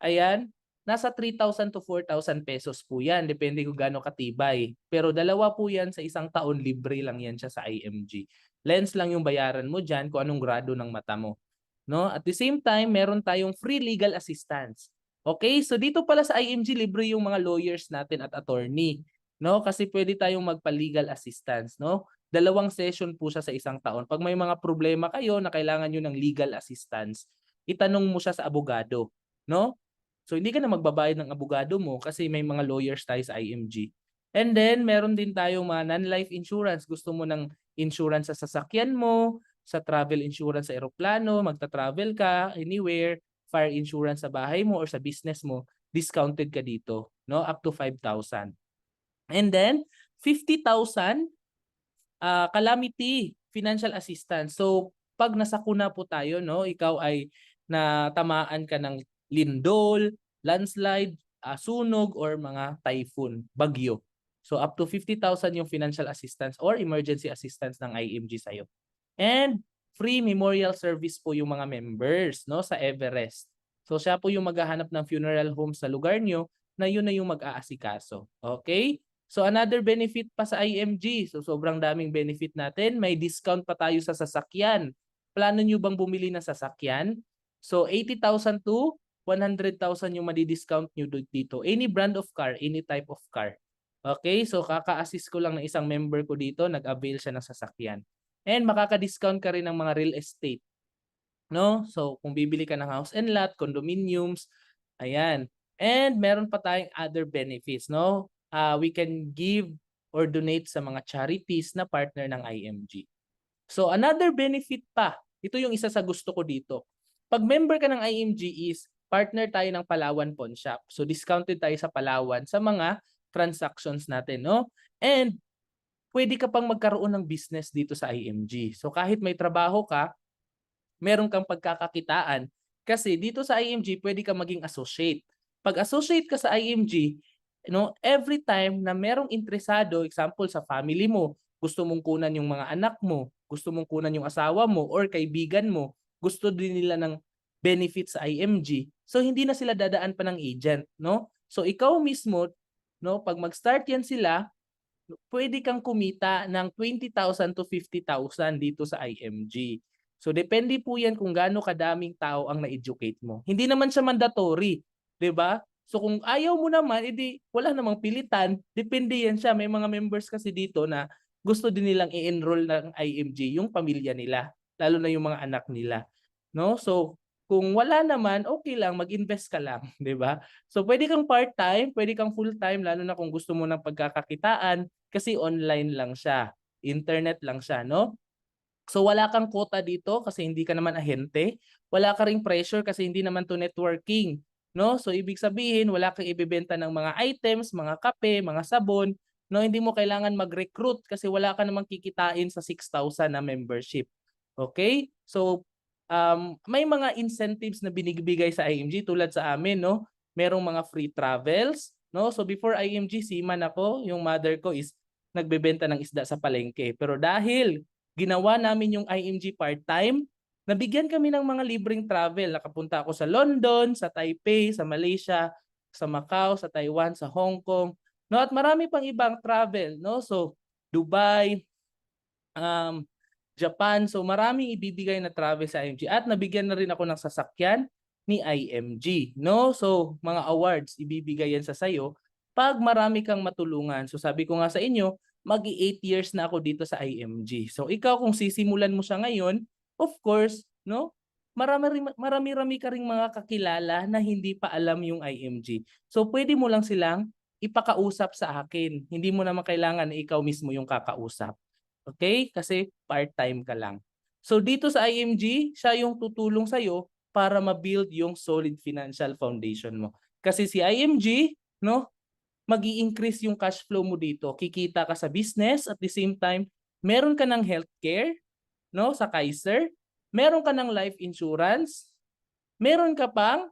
ayan, nasa 3,000 to 4,000 pesos po yan. Depende kung gaano katibay. Pero dalawa po yan sa isang taon, libre lang yan siya sa IMG. Lens lang yung bayaran mo dyan kung anong grado ng mata mo. No? At the same time, meron tayong free legal assistance. Okay, so dito pala sa IMG, libre yung mga lawyers natin at attorney. No? Kasi pwede tayong magpa-legal assistance. No? 2 session po siya sa isang taon. Pag may mga problema kayo na kailangan nyo ng legal assistance, itanong mo siya sa abogado. No? So hindi ka na magbabayad ng abogado mo kasi may mga lawyers tayo sa IMG. And then meron din tayong mga non-life insurance. Gusto mo ng insurance sa sasakyan mo, sa travel insurance sa eroplano, magta-travel ka anywhere, fire insurance sa bahay mo or sa business mo, discounted ka dito, no? Up to 5,000. And then 50,000 calamity financial assistance. So pag nasakuna po tayo, no, ikaw ay na tamaan ka ng lindol, landslide, sunog, or mga typhoon, bagyo. So up to 50,000 yung financial assistance or emergency assistance ng IMG sa'yo. And free memorial service po yung mga members, no, sa Everest. So siya po yung maghahanap ng funeral home sa lugar nyo na yun na yung mag-aasikaso. Okay? So another benefit pa sa IMG. So sobrang daming benefit natin. May discount pa tayo sa sasakyan. Plano nyo bang bumili ng sasakyan? So 80,000 to 100,000 yung madi-discount nyo dito. Any brand of car, any type of car. Okay? So kaka-assist ko lang ng isang member ko dito, nag-avail siya ng sasakyan. And makaka-discount ka rin ng mga real estate. No? So kung bibili ka ng house and lot, condominiums, ayan. And meron pa tayong other benefits, no? We can give or donate sa mga charities na partner ng IMG. So another benefit pa, ito yung isa sa gusto ko dito. Pag member ka ng IMG is partner tayo ng Palawan Pawn Shop. So discounted tayo sa Palawan sa mga transactions natin, no? And pwede ka pang magkaroon ng business dito sa IMG. So kahit may trabaho ka, meron kang pagkakakitaan kasi dito sa IMG pwede ka maging associate. Pag associate ka sa IMG, every time na merong interesado, example sa family mo, gusto mong kunan yung mga anak mo, gusto mong kunan yung asawa mo or kaibigan mo, gusto din nila ng benefit sa IMG. So hindi na sila dadaan pa ng agent, no? So ikaw mismo, no, pag mag-start yan sila, pwede kang kumita ng 20,000 to 50,000 dito sa IMG. So depende po yan kung gaano kadaming tao ang na-educate mo. Hindi naman siya mandatory, 'di ba? So kung ayaw mo naman, edi wala namang pilitan, depende yan siya. May mga members kasi dito na gusto din nilang i-enroll ng IMG yung pamilya nila, lalo na yung mga anak nila, no? So kung wala naman, okay lang, mag-invest ka lang, 'di ba? So pwede kang part-time, pwede kang full-time lalo na kung gusto mo ng pagkakakitaan kasi online lang siya, internet lang siya, no? So wala kang quota dito kasi hindi ka naman ahente, wala ka ring pressure kasi hindi naman to networking, no? So ibig sabihin wala kang ibebenta ng mga items, mga kape, mga sabon, no? Hindi mo kailangan mag-recruit kasi wala ka namang kikitain sa 6,000 na membership. Okay? So may mga incentives na binibigay sa IMG tulad sa amin, no? Merong mga free travels, no? So before IMG, seaman ako, yung mother ko is nagbebenta ng isda sa palengke. Pero dahil ginawa namin yung IMG part-time, nabigyan kami ng mga libreng travel. Nakapunta ako sa London, sa Taipei, sa Malaysia, sa Macau, sa Taiwan, sa Hong Kong, no? At marami pang ibang travel, no? So Dubai, Japan. So maraming ibibigay na travel sa IMG at nabigyan na rin ako ng sasakyan ni IMG, no? So mga awards ibibigay yan sa sayo pag marami kang matulungan. So sabi ko nga sa inyo, magi 8 years na ako dito sa IMG. So ikaw kung sisimulan mo siya ngayon, of course, no? Marami-rami ka ring mga kakilala na hindi pa alam yung IMG. So pwede mo lang silang ipakausap sa akin. Hindi mo naman kailangan na ikaw mismo yung kakausap. Okay? Kasi part-time ka lang. So dito sa IMG, siya yung tutulong sa'yo para ma-build yung solid financial foundation mo. Kasi si IMG, no, magi-increase yung cash flow mo dito. Kikita ka sa business at the same time, meron ka ng healthcare, no, sa Kaiser, meron ka ng life insurance, meron ka pang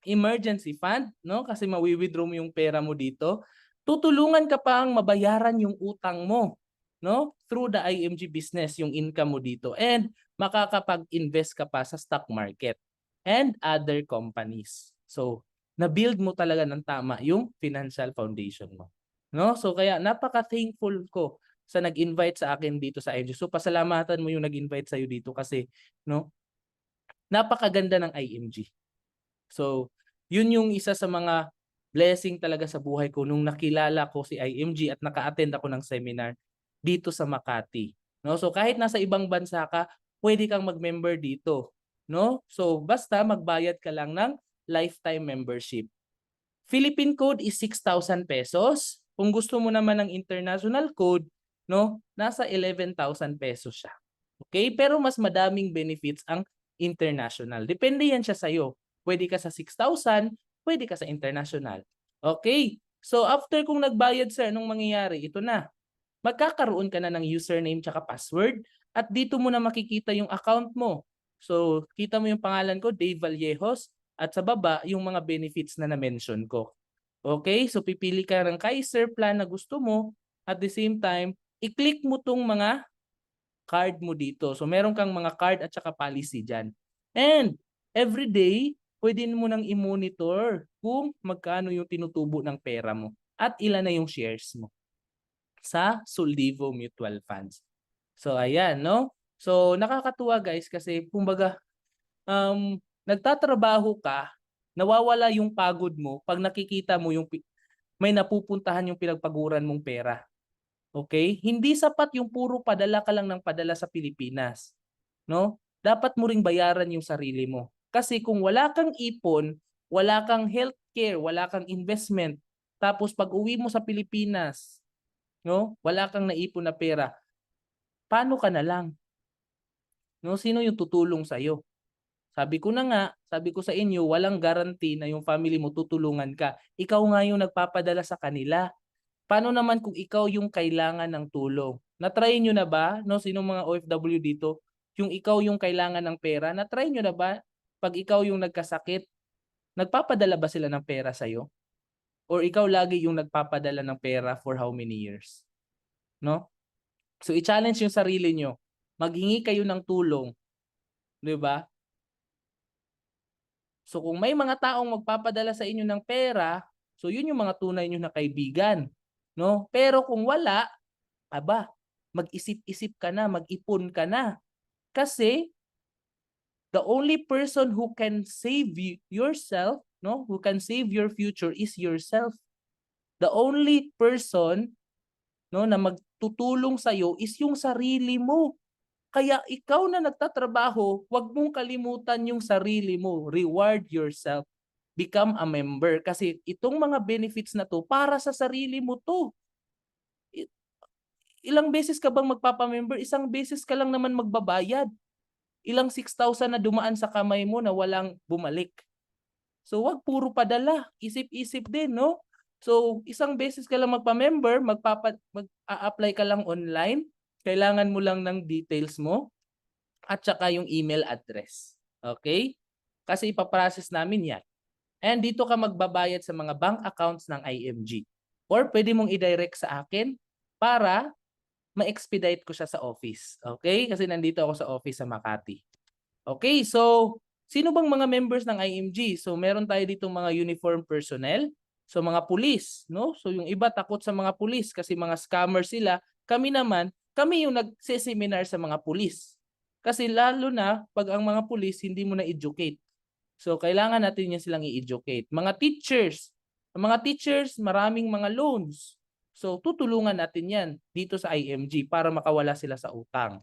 emergency fund, no, kasi mawi-withdraw mo yung pera mo dito. Tutulungan ka pang mabayaran yung utang mo, no, through the IMG business, yung income mo dito, and makakapag-invest ka pa sa stock market and other companies. So na-build mo talaga ng tama yung financial foundation mo, no? So kaya napaka-thankful ko sa nag-invite sa akin dito sa IMG. So pasalamatan mo yung nag-invite sa iyo dito kasi, no, napakaganda ng IMG. So yun yung isa sa mga blessing talaga sa buhay ko nung nakilala ko si IMG at naka-attend ako ng seminar dito sa Makati, no? So kahit nasa ibang bansa ka, pwede kang mag-member dito, no? So basta magbayad ka lang ng lifetime membership. Philippine code is 6,000 pesos. Kung gusto mo naman ng international code, no, nasa 11,000 pesos siya. Okay? Pero mas madaming benefits ang international. Depende yan siya sa'yo. Pwede ka sa 6,000, pwede ka sa international. Okay? So after kung nagbayad sir, anong mangyayari? Ito na. Magkakaroon ka na ng username tsaka password at dito mo na makikita yung account mo. So, kita mo yung pangalan ko, Dave Vallejos, at sa baba, yung mga benefits na na-mention ko. Okay? So, pipili ka ng Kaiser plan na gusto mo. At the same time, i-click mo tong mga card mo dito. So, meron kang mga card at saka policy dyan. And, every day, pwede mo nang i-monitor kung magkano yung tinutubo ng pera mo at ilan na yung shares mo sa Soldivo Mutual Funds. So, ayan, no? So, nakakatuwa guys kasi kumbaga, nagtatrabaho ka, nawawala yung pagod mo pag nakikita mo yung may napupuntahan yung pinagpaguran mong pera. Okay? Hindi sapat yung puro padala ka lang ng padala sa Pilipinas. No? Dapat mo ring bayaran yung sarili mo. Kasi kung wala kang ipon, wala kang healthcare, wala kang investment, tapos pag uwi mo sa Pilipinas, no? Wala kang naipon na pera, paano ka na lang? No? Sino yung tutulong sa iyo? Sabi ko na nga, sabi ko sa inyo, walang guarantee na yung family mo tutulungan ka. Ikaw nga yung nagpapadala sa kanila. Paano naman kung ikaw yung kailangan ng tulong? Na-try nyo na ba, no, sinong mga OFW dito, yung ikaw yung kailangan ng pera, na-try nyo na ba pag ikaw yung nagkasakit, nagpapadala ba sila ng pera sa'yo? Or ikaw lagi yung nagpapadala ng pera for how many years? No? So i-challenge yung sarili nyo. Maghingi kayo ng tulong. 'Di ba? So kung may mga taong magpapadala sa inyo ng pera, so yun yung mga tunay nyo na kaibigan. No? Pero kung wala, aba, mag-isip-isip ka na, mag-ipon ka na. Kasi the only person who can save yourself, no, who can save your future is yourself. The only person, no, na magtutulong sa iyo is yung sarili mo. Kaya ikaw na nagtatrabaho, huwag mong kalimutan yung sarili mo. Reward yourself. Become a member. Kasi itong mga benefits na to, para sa sarili mo to. Ilang beses ka bang magpapamember? Isang beses ka lang naman magbabayad. Ilang 6,000 na dumaan sa kamay mo na walang bumalik. So wag puro padala. Isip-isip din, no? So isang beses ka lang magpa-member, mag-a-apply ka lang online. Kailangan mo lang ng details mo at saka yung email address. Okay? Kasi ipaprocess namin yan. And dito ka magbabayad sa mga bank accounts ng IMG. Or pwede mong i-direct sa akin para ma-expedite ko siya sa office. Okay? Kasi nandito ako sa office sa Makati. Okay, so sino bang mga members ng IMG? So meron tayo dito mga uniform personnel. So mga pulis, no? So yung iba takot sa mga pulis kasi mga scammer sila. Kami naman, kami yung nagse-seminar sa mga pulis. Kasi lalo na pag ang mga pulis hindi mo na-educate. So kailangan natin yan silang i-educate. Mga teachers, maraming mga loans. So tutulungan natin yan dito sa IMG para makawala sila sa utang.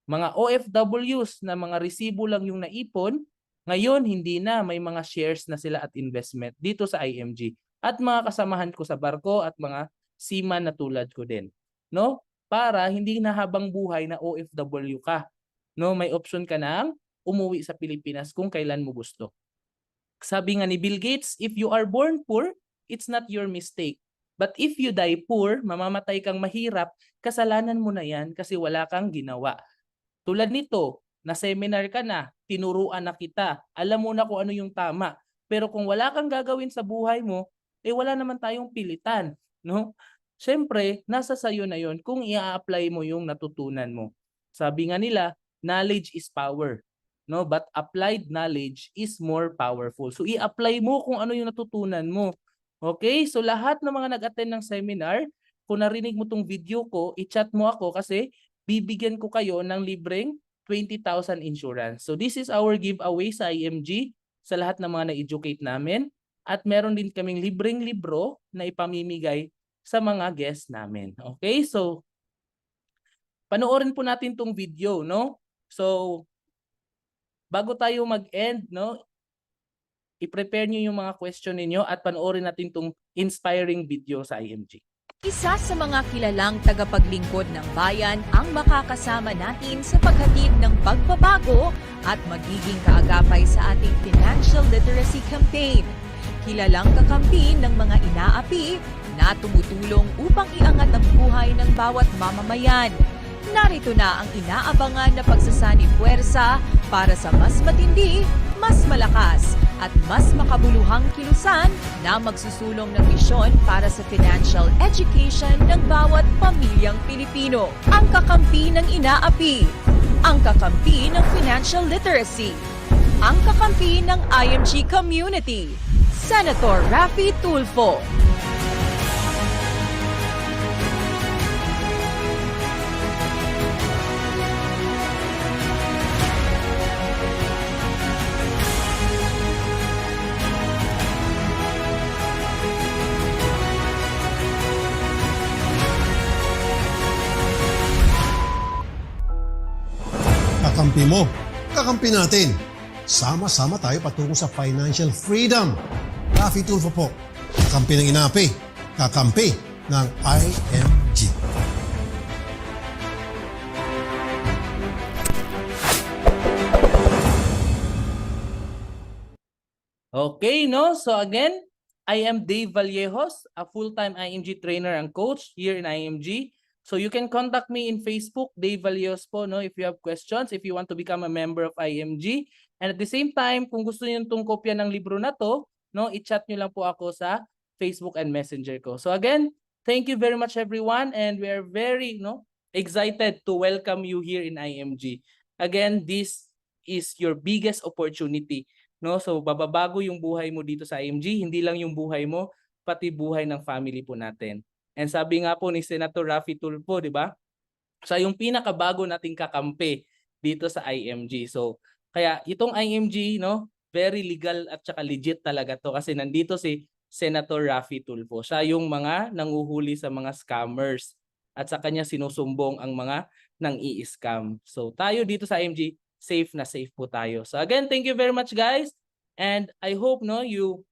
Mga OFWs na mga resibo lang yung naipon, ngayon hindi na, may mga shares na sila at investment dito sa IMG. At mga kasamahan ko sa barko at mga seaman na tulad ko din. No? Para hindi na habang buhay na OFW ka. No, may option ka nang umuwi sa Pilipinas kung kailan mo gusto. Sabi nga ni Bill Gates, if you are born poor, it's not your mistake. But if you die poor, mamamatay kang mahirap, kasalanan mo na yan kasi wala kang ginawa. Tulad nito, na seminar ka na, tinuruan na kita, alam mo na kung ano yung tama. Pero kung wala kang gagawin sa buhay mo, wala naman tayong pilitan. No? Siyempre, nasa sayo na yon kung i-apply mo yung natutunan mo. Sabi nga nila, knowledge is power. No? But applied knowledge is more powerful. So i-apply mo kung ano yung natutunan mo. Okay? So lahat ng mga nag-attend ng seminar, kung narinig mo tong video ko, i-chat mo ako kasi bibigyan ko kayo ng libreng 20,000 insurance. So this is our giveaway sa IMG sa lahat ng mga na-educate namin. At meron din kaming libreng libro na ipamimigay sa mga guests namin. Okay? So panoorin po natin tong video, no? So bago tayo mag-end, no? I-prepare niyo yung mga question niyo at panoorin natin tong inspiring video sa IMG. Isa sa mga kilalang tagapaglingkod ng bayan ang makakasama natin sa paghatid ng pagbabago at magiging kaagapay sa ating financial literacy campaign. Kilalang kakampi ng mga inaapi na tumutulong upang iangat ang buhay ng bawat mamamayan. Narito na ang inaabangan na pagsasani puwersa para sa mas matindi, mas malakas at mas makabuluhang kilusan na magsusulong ng misyon para sa financial education ng bawat pamilyang Pilipino. Ang kakampi ng inaapi, ang kakampi ng financial literacy, ang kakampi ng IMG community, Senator Raffy Tulfo. Kakampi mo, kakampi natin. Sama-sama tayo patungo sa financial freedom. Raffy Tulfo po, kakampi ng inapi, kakampi ng IMG. Okay, no? So again, I am Dave Vallejos, a full-time IMG trainer and coach here in IMG. So you can contact me in Facebook, Dave Vallejos po, no? If you have questions, if you want to become a member of IMG. And at the same time, kung gusto niyo itong kopya ng libro na to, no, i-chat niyo lang po ako sa Facebook and Messenger ko. So again, thank you very much everyone, and we are very, excited to welcome you here in IMG. Again, this is your biggest opportunity, no? So bababago yung buhay mo dito sa IMG, hindi lang yung buhay mo, pati buhay ng family po natin. And sabi nga po ni Senator Raffy Tulfo, di ba? Siya yung pinakabago nating kakampi dito sa IMG. So kaya itong IMG, no, very legal at saka legit talaga to kasi nandito si Senator Raffy Tulfo. Siya yung mga nanguhuli sa mga scammers at sa kanya sinusumbong ang mga nang-i-scam. So tayo dito sa IMG, safe na safe po tayo. So again, thank you very much guys, and I hope you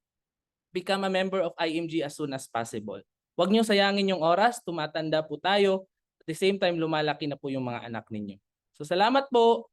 become a member of IMG as soon as possible. Huwag niyo sayangin yung oras, tumatanda po tayo. At the same time, lumalaki na po yung mga anak ninyo. So salamat po.